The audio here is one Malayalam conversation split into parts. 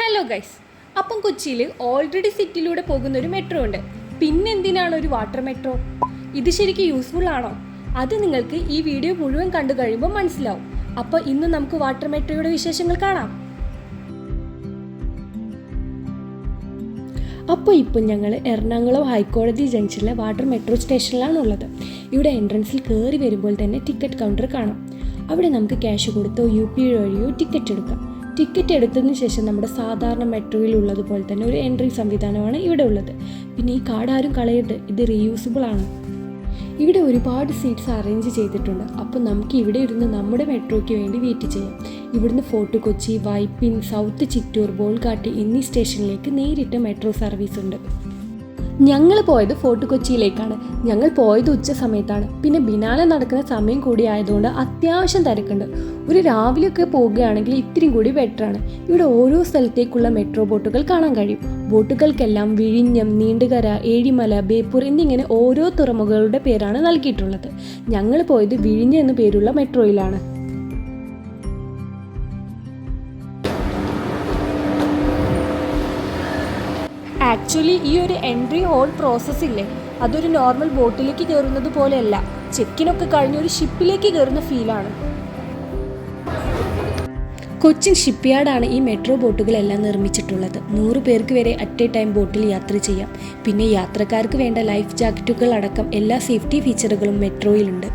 ഹലോ ഗൈസ്, അപ്പം കൊച്ചിയിൽ ഓൾറെഡി സിറ്റിയിലൂടെ പോകുന്ന ഒരു മെട്രോ ഉണ്ട്. പിന്നെന്തിനാണ് ഒരു വാട്ടർ മെട്രോ? ഇത് ശരിക്കും യൂസ്ഫുൾ ആണോ? അത് നിങ്ങൾക്ക് ഈ വീഡിയോ മുഴുവൻ കണ്ടു കഴിയുമ്പോൾ മനസ്സിലാവും. അപ്പോൾ ഇന്ന് നമുക്ക് വാട്ടർ മെട്രോയുടെ വിശേഷങ്ങൾ കാണാം. ഇപ്പോൾ ഞങ്ങൾ എറണാകുളം ഹൈക്കോടതി ജംഗ്ഷനിലെ വാട്ടർ മെട്രോ സ്റ്റേഷനിലാണുള്ളത്. ഇവിടെ എൻട്രൻസിൽ കയറി വരുമ്പോൾ തന്നെ ടിക്കറ്റ് കൗണ്ടർ കാണാം. അവിടെ നമുക്ക് ക്യാഷ് കൊടുത്തോ UP വഴിയോ ടിക്കറ്റ് എടുക്കാം. ടിക്കറ്റ് എടുത്തതിന് ശേഷം നമ്മുടെ സാധാരണ മെട്രോയിൽ ഉള്ളതുപോലെ തന്നെ ഒരു എൻട്രി സംവിധാനമാണ് ഇവിടെ ഉള്ളത്. പിന്നെ ഈ കാർഡ് ആരും കളയരുത്, ഇത് റീയൂസബിൾ ആണ്. ഇവിടെ ഒരുപാട് സീറ്റ്സ് അറേഞ്ച് ചെയ്തിട്ടുണ്ട്. അപ്പോൾ നമുക്ക് ഇവിടെ ഇരുന്ന് നമ്മുടെ മെട്രോയ്ക്ക് വേണ്ടി വെയിറ്റ് ചെയ്യാം. ഇവിടുന്ന് ഫോർട്ട് കൊച്ചി, വൈപ്പിൻ, സൗത്ത് ചിറ്റൂർ, ബോൾഗാട്ടി എന്നീ സ്റ്റേഷനിലേക്ക് നേരിട്ട് മെട്രോ സർവീസ് ഉണ്ട്. ഞങ്ങൾ പോയത് ഫോർട്ട് കൊച്ചിയിലേക്കാണ്. ഞങ്ങൾ പോയത് ഉച്ച സമയത്താണ്. പിന്നെ ബിനാലെ നടക്കുന്ന സമയം കൂടി ആയതുകൊണ്ട് അത്യാവശ്യം തിരക്കുണ്ട്. ഒരു രാവിലെയൊക്കെ പോവുകയാണെങ്കിൽ ഇത്തിരി കൂടി ബെറ്ററാണ്. ഇവിടെ ഓരോ സ്ഥലത്തേക്കുള്ള മെട്രോ ബോട്ടുകൾ കാണാൻ കഴിയും. ബോട്ടുകൾക്കെല്ലാം വിഴിഞ്ഞം, നീണ്ടുകര, ഏഴിമല, ബേപ്പൂർ എന്നിങ്ങനെ ഓരോ തുറമുഖങ്ങളുടെ പേരാണ് നൽകിയിട്ടുള്ളത്. ഞങ്ങൾ പോയത് വിഴിഞ്ഞം എന്നു പേരുള്ള മെട്രോയിലാണ്. ആക്ച്വലി ഈ ഒരു എൻട്രി ഹോൾ പ്രോസസ് ഇല്ലേ, അതൊരു നോർമൽ ബോട്ടിലേക്ക് കയറുന്നത് പോലെയല്ല. ചെക്കിനൊക്കെ കഴിഞ്ഞ ഒരു ഷിപ്പിലേക്ക് കയറുന്ന ഫീലാണ്. കൊച്ചിൻ ഷിപ്പ്യാർഡാണ് ഈ മെട്രോ ബോട്ടുകളെല്ലാം നിർമ്മിച്ചിട്ടുള്ളത്. 100 പേർക്ക് വരെ അറ്റ് എ ടൈം ബോട്ടിൽ യാത്ര ചെയ്യാം. പിന്നെ യാത്രക്കാർക്ക് വേണ്ട ലൈഫ് ജാക്കറ്റുകൾ അടക്കം എല്ലാ സേഫ്റ്റി ഫീച്ചറുകളും മെട്രോയിലുണ്ട്.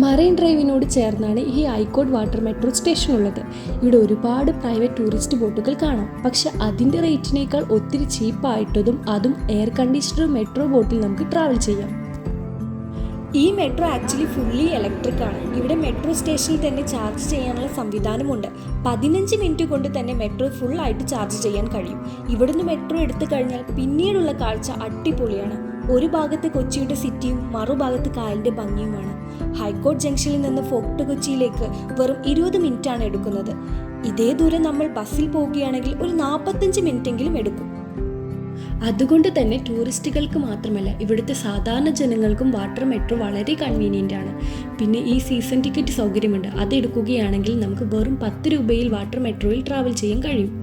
മറൈൻ ഡ്രൈവിനോട് ചേർന്നാണ് ഈ ഹൈക്കോർട്ട് വാട്ടർ മെട്രോ സ്റ്റേഷൻ ഉള്ളത്. ഇവിടെ ഒരുപാട് പ്രൈവറ്റ് ടൂറിസ്റ്റ് ബോട്ടുകൾ കാണാം. പക്ഷെ അതിൻ്റെ റേറ്റിനേക്കാൾ ഒത്തിരി ചീപ്പായിട്ടതും അതും എയർ കണ്ടീഷണർ മെട്രോ ബോട്ടിൽ നമുക്ക് ട്രാവൽ ചെയ്യാം. ഈ മെട്രോ ആക്ച്വലി ഫുള്ളി ഇലക്ട്രിക് ആണ്. ഇവിടെ മെട്രോ സ്റ്റേഷനിൽ തന്നെ ചാർജ് ചെയ്യാനുള്ള സംവിധാനമുണ്ട്. 15 മിനിറ്റ് കൊണ്ട് തന്നെ മെട്രോ ഫുള്ളായിട്ട് ചാർജ് ചെയ്യാൻ കഴിയും. ഇവിടുന്ന് മെട്രോ എടുത്തു കഴിഞ്ഞാൽ പിന്നീടുള്ള കാഴ്ച അടിപൊളിയാണ്. ഒരു ഭാഗത്ത് കൊച്ചിയുടെ സിറ്റിയും മറുഭാഗത്ത് കായലിൻ്റെ ഭംഗിയുമാണ്. ഹൈക്കോർട്ട് ജംഗ്ഷനിൽ നിന്ന് ഫോർട്ട് കൊച്ചിയിലേക്ക് വെറും 20 മിനിറ്റാണ് എടുക്കുന്നത്. ഇതേ ദൂരം നമ്മൾ ബസ്സിൽ പോവുകയാണെങ്കിൽ ഒരു 45 മിനിറ്റെങ്കിലും എടുക്കും. അതുകൊണ്ട് തന്നെ ടൂറിസ്റ്റുകൾക്ക് മാത്രമല്ല, ഇവിടുത്തെ സാധാരണ ജനങ്ങൾക്കും വാട്ടർ മെട്രോ വളരെ കൺവീനിയൻ്റ് ആണ്. പിന്നെ ഈ സീസൺ ടിക്കറ്റ് സൗകര്യമുണ്ട്. അതെടുക്കുകയാണെങ്കിൽ നമുക്ക് വെറും 10 രൂപയിൽ വാട്ടർ മെട്രോയിൽ ട്രാവൽ ചെയ്യാൻ കഴിയും.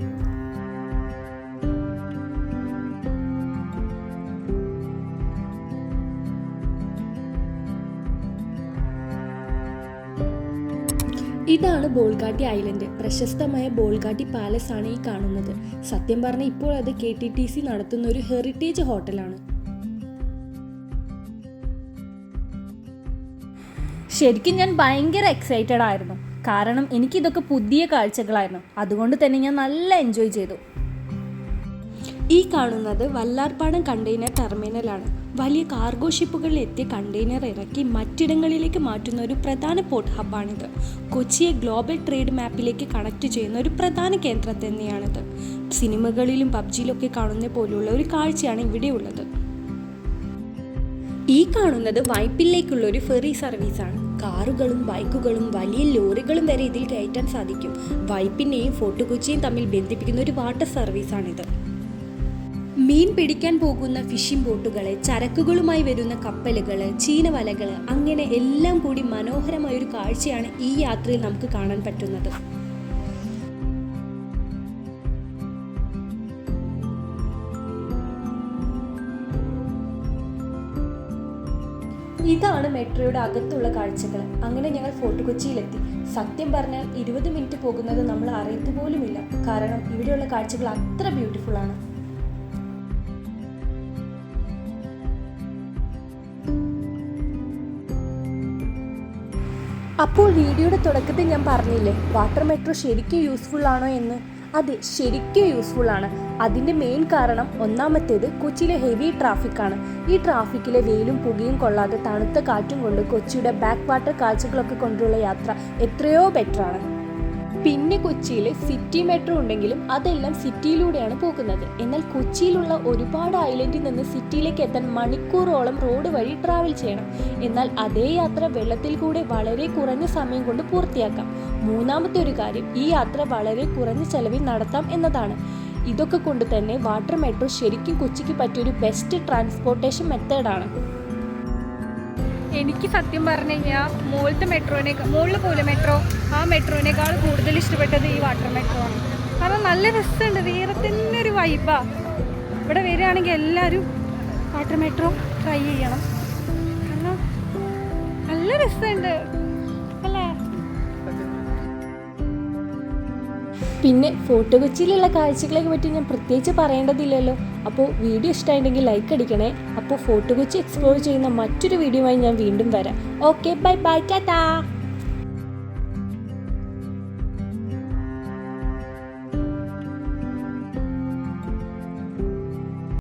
ഇതാണ് ബോൾഗാട്ടി ഐലൻഡ്. പ്രശസ്തമായ ബോൾഗാട്ടി പാലസ് ആണ് ഈ കാണുന്നത്. സത്യം പറഞ്ഞാൽ ഇപ്പോൾ അത് KTTC നടത്തുന്ന ഒരു ഹെറിറ്റേജ് ഹോട്ടലാണ്. ശരിക്കും ഞാൻ ഭയങ്കര എക്സൈറ്റഡ് ആയിരുന്നു. കാരണം എനിക്കിതൊക്കെ പുതിയ കാഴ്ചകളായിരുന്നു. അതുകൊണ്ട് തന്നെ ഞാൻ നല്ല എൻജോയ് ചെയ്തു. ഈ കാണുന്നത് വല്ലാർപാടം കണ്ടെയ്നർ ടെർമിനലാണ്. വലിയ കാർഗോ ഷിപ്പുകളിൽ എത്തിയ കണ്ടെയ്നർ ഇറക്കി മറ്റിടങ്ങളിലേക്ക് മാറ്റുന്ന ഒരു പ്രധാന പോർട്ട് ഹബ്ബാണിത്. കൊച്ചിയെ ഗ്ലോബൽ ട്രേഡ് മാപ്പിലേക്ക് കണക്ട് ചെയ്യുന്ന ഒരു പ്രധാന കേന്ദ്രം തന്നെയാണിത്. സിനിമകളിലും PUBGയിലൊക്കെ കാണുന്ന പോലുള്ള ഒരു കാഴ്ചയാണ് ഇവിടെയുള്ളത്. ഈ കാണുന്നത് വൈപ്പിലേക്കുള്ള ഒരു ഫെറി സർവീസാണ്. കാറുകളും ബൈക്കുകളും വലിയ ലോറികളും വരെ ഇതിൽ കയറ്റാൻ സാധിക്കും. വൈപ്പിനെയും ഫോർട്ട് കൊച്ചിയും തമ്മിൽ ബന്ധിപ്പിക്കുന്ന ഒരു വാട്ടർ സർവീസാണിത്. മീൻ പിടിക്കാൻ പോകുന്ന ഫിഷിംഗ് ബോട്ടുകൾ, ചരക്കുകളുമായി വരുന്ന കപ്പലുകൾ, ചീനവലകൾ, അങ്ങനെ എല്ലാം കൂടി മനോഹരമായൊരു കാഴ്ചയാണ് ഈ യാത്രയിൽ നമുക്ക് കാണാൻ പറ്റുന്നത്. ഇതാണ് മെട്രോയുടെ അകത്തുള്ള കാഴ്ചകൾ. അങ്ങനെ ഞങ്ങൾ ഫോർട്ട് കൊച്ചിയിലെത്തി. സത്യം പറഞ്ഞാൽ 20 മിനിറ്റ് പോകുന്നത് നമ്മൾ അറിയത്തു പോലുമില്ല. കാരണം ഇവിടെയുള്ള കാഴ്ചകൾ അത്ര ബ്യൂട്ടിഫുൾ ആണ്. അപ്പോൾ വീഡിയോയുടെ തുടക്കത്തിൽ ഞാൻ പറഞ്ഞില്ലേ വാട്ടർ മെട്രോ ശരിക്കും യൂസ്ഫുൾ ആണോ എന്ന്. അതെ, ശരിക്കും യൂസ്ഫുൾ ആണ്. അതിൻ്റെ മെയിൻ കാരണം ഒന്നാമത്തേത് കൊച്ചിയിലെ ഹെവി ട്രാഫിക്കാണ്. ഈ ട്രാഫിക്കിലെ വെയിലും പുകയും കൊള്ളാതെ തണുത്ത കാറ്റും കൊണ്ട് കൊച്ചിയുടെ ബാക്ക് വാട്ടർ കാഴ്ചകളൊക്കെ കൊണ്ടുള്ള യാത്ര എത്രയോ ബെറ്ററാണ്. പിന്നെ കൊച്ചിയിൽ സിറ്റി മെട്രോ ഉണ്ടെങ്കിലും അതെല്ലാം സിറ്റിയിലൂടെയാണ് പോകുന്നത്. എന്നാൽ കൊച്ചിയിലുള്ള ഒരുപാട് ഐലൻഡിൽ നിന്ന് സിറ്റിയിലേക്ക് എത്താൻ മണിക്കൂറോളം റോഡ് വഴി ട്രാവൽ ചെയ്യണം. എന്നാൽ അതേ യാത്ര വെള്ളത്തിൽ കൂടെ വളരെ കുറഞ്ഞ സമയം കൊണ്ട് പൂർത്തിയാക്കാം. മൂന്നാമത്തെ ഒരു കാര്യം, ഈ യാത്ര വളരെ കുറഞ്ഞ ചെലവിൽ നടത്താം എന്നതാണ്. ഇതൊക്കെ കൊണ്ട് തന്നെ വാട്ടർ മെട്രോ ശരിക്കും കൊച്ചിക്ക് പറ്റിയൊരു ബെസ്റ്റ് ട്രാൻസ്പോർട്ടേഷൻ മെത്തേഡാണ്. എനിക്ക് സത്യം പറഞ്ഞു കഴിഞ്ഞാൽ മുകളിൽ പോലെ മെട്രോ ആ മെട്രോനേക്കാൾ കൂടുതൽ ഇഷ്ടപ്പെട്ടത് ഈ വാട്ടർ മെട്രോ ആണ്. കാരണം നല്ല രസമുണ്ട്, വേറെ തന്നെ ഒരു വൈബാ. ഇവിടെ വരികയാണെങ്കിൽ എല്ലാവരും വാട്ടർ മെട്രോ ട്രൈ ചെയ്യണം, കാരണം നല്ല രസമുണ്ട് അല്ലേ. പിന്നെ ഫോർട്ട് കൊച്ചിയിലുള്ള കാഴ്ചകളെ പറ്റി ഞാൻ പ്രത്യേകിച്ച് പറയേണ്ടതില്ലല്ലോ. അപ്പോൾ വീഡിയോ ഇഷ്ടമായിട്ടുണ്ടെങ്കിൽ ലൈക്ക് അടിക്കണേ. അപ്പോൾ ഫോർട്ട് കൊച്ചി എക്സ്പ്ലോർ ചെയ്യുന്ന മറ്റൊരു വീഡിയോയുമായി ഞാൻ വീണ്ടും വരാം. Okay, bye bye, Tata.